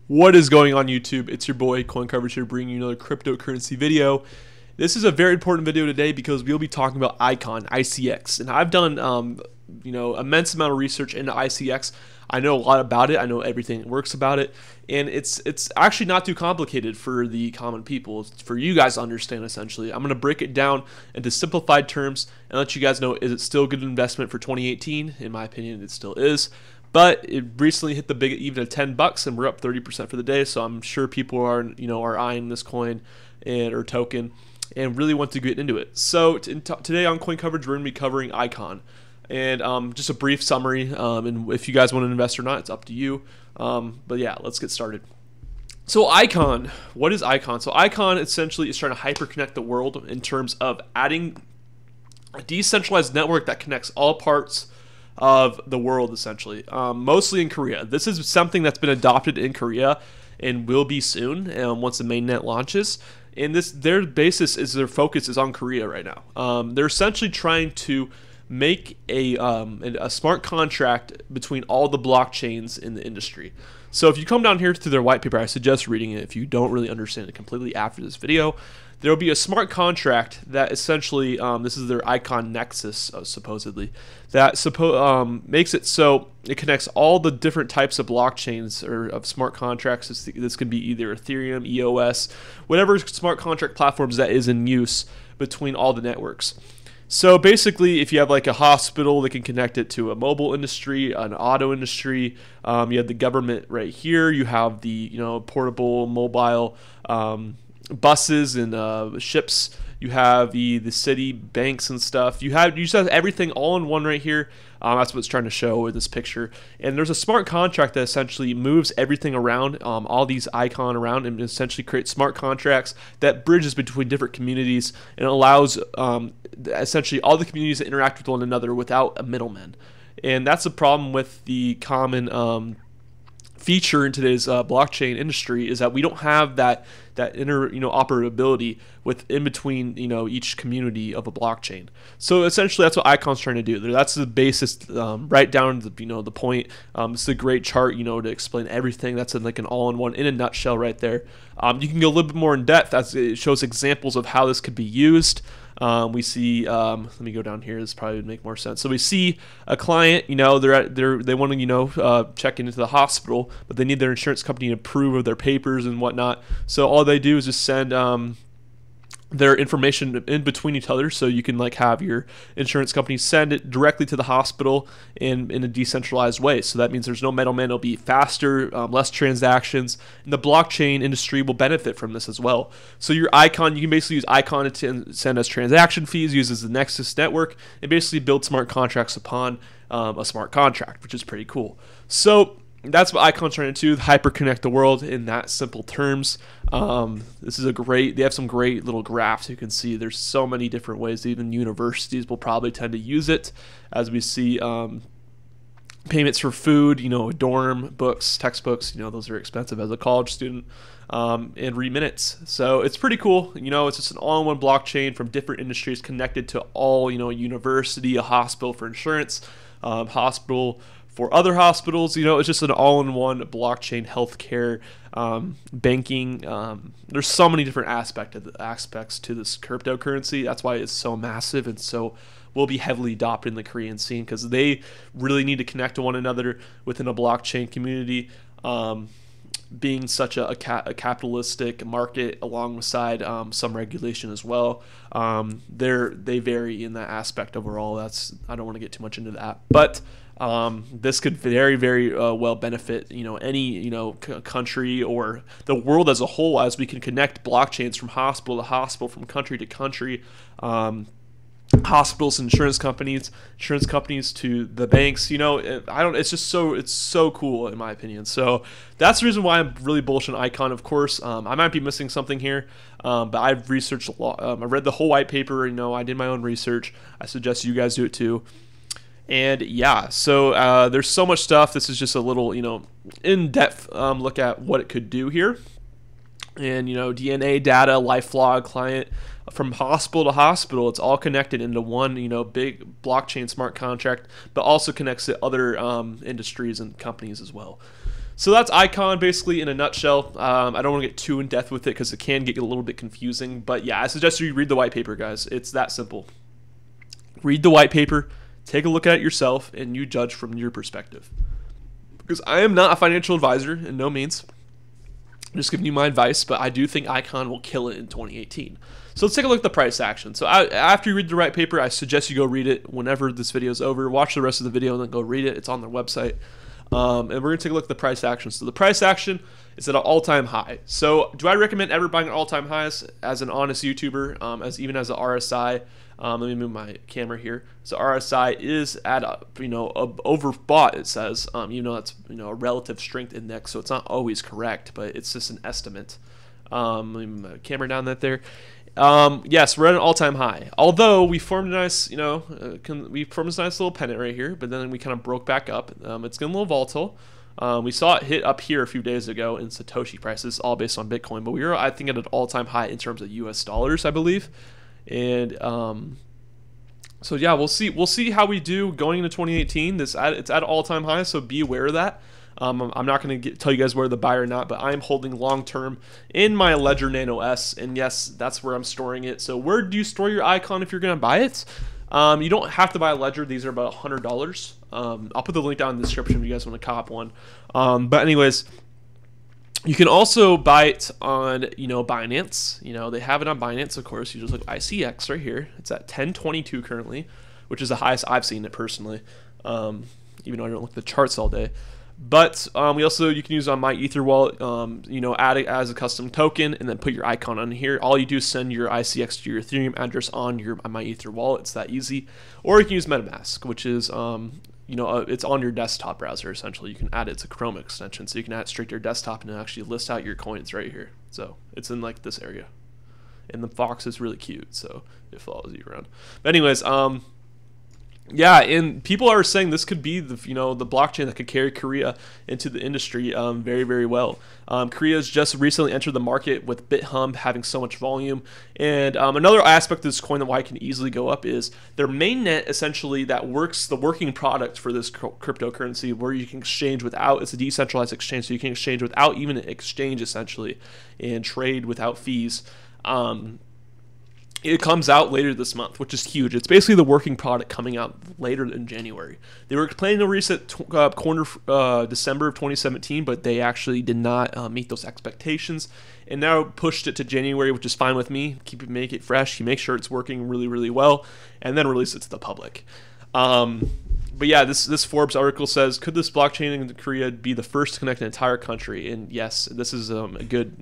What is going on YouTube? It's your boy CoinCoverage here bringing you another cryptocurrency video. This is a very important video today because we'll be talking about Icon, ICX. And I've done immense amount of research into ICX. I know a lot about it. I know everything that works about it. And it's actually not too complicated for the common people. It's for you guys to understand, essentially. I'm going to break it down into simplified terms and let you guys know, is it still a good investment for 2018? In my opinion, it still is. But it recently hit the big even at $10, and we're up 30% for the day. So I'm sure people are eyeing this coin or token and really want to get into it. So today on CoinCoverage, we're going to be covering Icon, and just a brief summary. And if you guys want to invest or not, it's up to you. But yeah, let's get started. So Icon, what is Icon? So Icon essentially is trying to hyperconnect the world in terms of adding a decentralized network that connects all parts of the world, essentially, mostly in Korea. This is something that's been adopted in Korea and will be soon once the mainnet launches. And their focus is on Korea right now. They're essentially trying to make a smart contract between all the blockchains in the industry. So if you come down here to their white paper, I suggest reading it if you don't really understand it completely after this video. There will be a smart contract that essentially, this is their Icon Nexus, supposedly, that makes it so it connects all the different types of blockchains or of smart contracts. This could be either Ethereum, EOS, whatever smart contract platforms that is in use between all the networks. So basically, if you have like a hospital, they can connect it to a mobile industry, an auto industry. You have the government right here. You have the portable mobile buses and ships. You have the city banks and stuff. You just have everything all in one right here. That's what it's trying to show with this picture. And there's a smart contract that essentially moves everything around, all these Icon around, and essentially creates smart contracts that bridges between different communities and allows essentially all the communities to interact with one another without a middleman. And that's the problem with the common feature in today's blockchain industry, is that we don't have that interoperability in between each community of a blockchain. So essentially, that's what Icon's trying to do. That's the basis, right down to the point. It's a great chart to explain everything. That's like an all-in-one in a nutshell right there. You can go a little bit more in depth as it shows examples of how this could be used. We see, let me go down here. This probably would make more sense. So we see a client, they want to, check into the hospital, but they need their insurance company to approve of their papers and whatnot. So all they do is just send, their information in between each other, so you can have your insurance company send it directly to the hospital in a decentralized way. So that means there's no middleman. It'll be faster, less transactions, and the blockchain industry will benefit from this as well. So your Icon, you can basically use Icon to send as transaction fees, uses the Nexus network, and basically build smart contracts upon a smart contract, which is pretty cool. So that's what Icon's trying to do, hyperconnect the world in that simple terms. This is they have some great little graphs. You can see there's so many different ways. Even universities will probably tend to use it, as we see payments for food, dorm books, textbooks, those are expensive as a college student, and reminutes. So it's pretty cool. It's just an all-in-one blockchain from different industries connected to all, a university, a hospital for insurance, hospital for other hospitals. It's just an all-in-one blockchain, healthcare, banking. There's so many different aspects to this cryptocurrency. That's why it's so massive and so will be heavily adopted in the Korean scene, because they really need to connect to one another within a blockchain community. Being such a capitalistic market alongside some regulation as well, they vary in that aspect overall. I don't want to get too much into that, but this could very, very well benefit any country or the world as a whole, as we can connect blockchains from hospital to hospital, from country to country. Hospitals, insurance companies to the banks. It's so cool in my opinion. So that's the reason why I'm really bullish on Icon. Of course, I might be missing something here, but I've researched a lot. I read the whole white paper. I did my own research. I suggest you guys do it too. And yeah, so there's so much stuff. This is just a little in-depth look at what it could do here. And DNA data, life log, client, from hospital to hospital, it's all connected into one big blockchain smart contract, but also connects to other industries and companies as well. So that's Icon basically in a nutshell. I don't want to get too in depth with it because it can get a little bit confusing. But yeah, I suggest you read the white paper, guys. It's that simple. Read the white paper, take a look at it yourself, and you judge from your perspective. Because I am not a financial advisor, in no means. I'm just giving you my advice, but I do think Icon will kill it in 2018. So let's take a look at the price action. So after you read the white paper, I suggest you go read it whenever this video is over. Watch the rest of the video and then go read it. It's on their website. And we're going to take a look at the price action. So the price action is at an all-time high. So do I recommend ever buying at all-time highs as an honest YouTuber, even as an RSI? Let me move my camera here. So RSI is at overbought, it says, even though that's a relative strength index, so it's not always correct, but it's just an estimate. Let me move my camera down there. Yes, we're at an all-time high. Although we formed a nice, we formed this nice little pennant right here, but then we kind of broke back up. It's getting a little volatile. We saw it hit up here a few days ago in Satoshi prices, all based on Bitcoin, but we were, I think, at an all-time high in terms of US dollars, I believe. And so yeah, we'll see how we do going into 2018. It's at all-time high, so be aware of that. I'm not going to tell you guys where to buy or not, but I'm holding long-term in my Ledger Nano S, and yes, that's where I'm storing it. So where do you store your Icon if you're going to buy it? You don't have to buy a Ledger. These are about $100. I'll put the link down in the description if you guys want to cop one. But anyways, you can also buy it on, Binance. They have it on Binance, of course. You just look ICX right here. It's at 1022 currently, which is the highest I've seen it personally, even though I don't look at the charts all day. But you can use on my Ether wallet, add it as a custom token and then put your Icon on here. All you do is send your ICX to your Ethereum address on your my Ether wallet. It's that easy. Or you can use MetaMask, which is it's on your desktop browser essentially. You can add it to Chrome extension, so you can add it straight to your desktop and actually list out your coins right here. So it's in like this area, and the fox is really cute, so it follows you around. But anyways, yeah, and people are saying this could be the the blockchain that could carry Korea into the industry very, very well. Korea's just recently entered the market with BitHub having so much volume, and another aspect of this coin that why it can easily go up is their mainnet, essentially, that works the working product for this cryptocurrency, where you can exchange without, it's a decentralized exchange, so you can exchange without even an exchange essentially, and trade without fees. It comes out later this month, which is huge. It's basically the working product coming out later in January. They were planning to release it December of 2017, but they actually did not meet those expectations, and now pushed it to January, which is fine with me. Make it fresh. You make sure it's working really, really well, and then release it to the public. But yeah, this Forbes article says, could this blockchain in Korea be the first to connect an entire country? And yes, this is a good,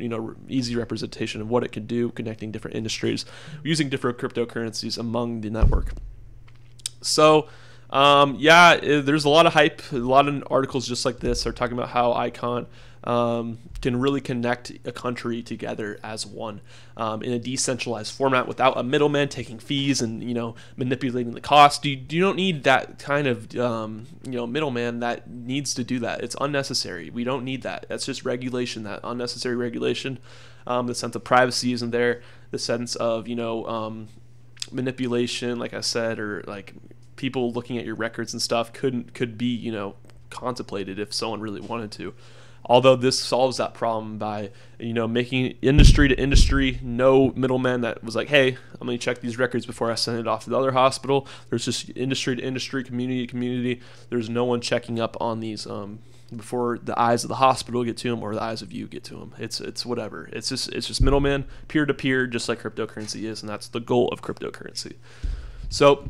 easy representation of what it could do, connecting different industries using different cryptocurrencies among the network. So yeah, there's a lot of hype. A lot of articles just like this are talking about how Icon can really connect a country together as one in a decentralized format without a middleman taking fees and manipulating the cost. You don't need that kind of middleman that needs to do that. It's unnecessary. We don't need that. That's just regulation. That unnecessary regulation. The sense of privacy isn't there. The sense of manipulation, like I said, or like people looking at your records and stuff could be contemplated if someone really wanted to. Although this solves that problem by, making industry to industry, no middleman that was like, hey, I'm going to check these records before I send it off to the other hospital. There's just industry to industry, community to community. There's no one checking up on these before the eyes of the hospital get to them or the eyes of you get to them. It's whatever. It's just middleman, peer to peer, just like cryptocurrency is, and that's the goal of cryptocurrency. So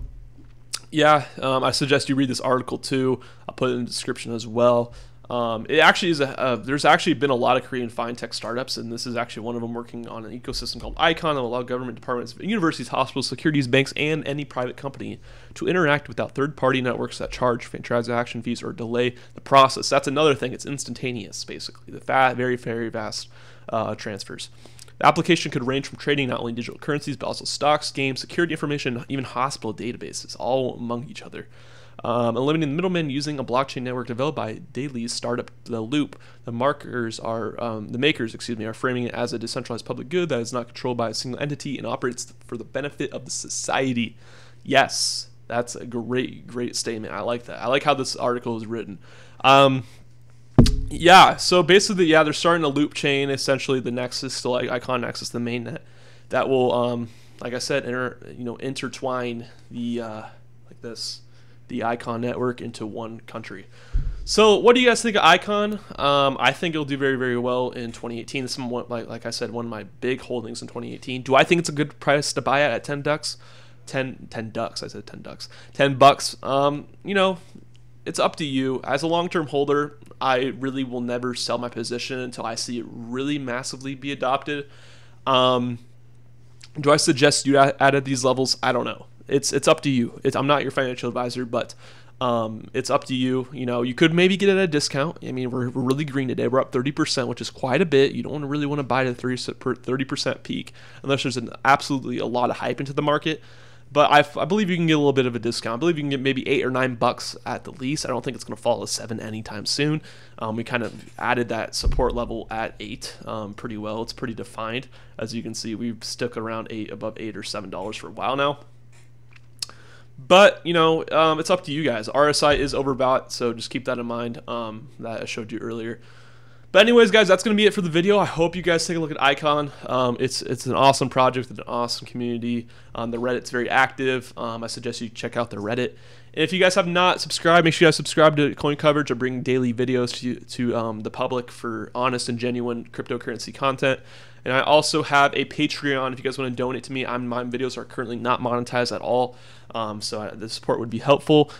yeah, I suggest you read this article too. I'll put it in the description as well. It actually is there's actually been a lot of Korean fintech startups, and this is actually one of them, working on an ecosystem called Icon that will allow government departments, universities, hospitals, securities, banks, and any private company to interact without third-party networks that charge transaction fees or delay the process. That's another thing. It's instantaneous, basically. The very, very fast transfers. The application could range from trading not only digital currencies, but also stocks, games, security information, even hospital databases, all among each other. Eliminating the middlemen using a blockchain network developed by Daily's startup The Loop. The makers are framing it as a decentralized public good that is not controlled by a single entity and operates for the benefit of the society. Yes, that's a great statement. I like that. I like how this article is written. Yeah, so basically, yeah, they're starting a loop chain. Essentially, the Nexus, still like Icon Nexus, the mainnet, that will, like I said, intertwine the like this, the Icon network into one country. So, what do you guys think of Icon? I think it'll do very, very well in 2018. This is like I said, one of my big holdings in 2018. Do I think it's a good price to buy at 10 ducks? 10 ducks. I said 10 ducks. 10 bucks. You know, it's up to you. As a long-term holder, I really will never sell my position until I see it really massively be adopted. Do I suggest you add at these levels? I don't know. It's up to you. I'm not your financial advisor, but it's up to you. You know, you could maybe get it at a discount. I mean, we're really green today. We're up 30%, which is quite a bit. You don't really want to buy at a 30% peak unless there's absolutely a lot of hype into the market. But I believe you can get a little bit of a discount. I believe you can get maybe $8 or $9 at the least. I don't think it's going to fall to 7 anytime soon. We kind of added that support level at 8 pretty well. It's pretty defined. As you can see, we've stuck around above $8 or $7 for a while now. But, you know, it's up to you guys. RSI is overbought, so just keep that in mind, that I showed you earlier. But anyways, guys, that's going to be it for the video. I hope you guys take a look at Icon. It's an awesome project, an awesome community. The Reddit's very active. I suggest you check out the Reddit. And if you guys have not subscribed, make sure you guys subscribe to CoinCoverage. I bring daily videos to the public for honest and genuine cryptocurrency content. And I also have a Patreon if you guys want to donate to me. My videos are currently not monetized at all, so the support would be helpful.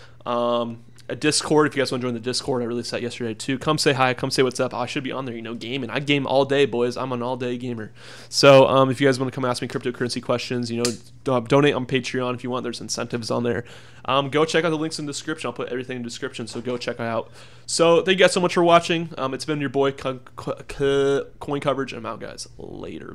A Discord, if you guys want to join the Discord, I released that yesterday too. Come say hi, come say what's up. I should be on there, you know, gaming. I game all day, boys. I'm an all-day gamer. So if you guys want to come ask me cryptocurrency questions, you know, donate on Patreon if you want. There's incentives on there. Go check out the links in the description. I'll put everything in the description, so go check it out. So thank you guys so much for watching. It's been your boy CoinCoverage, and I'm out, guys. Later.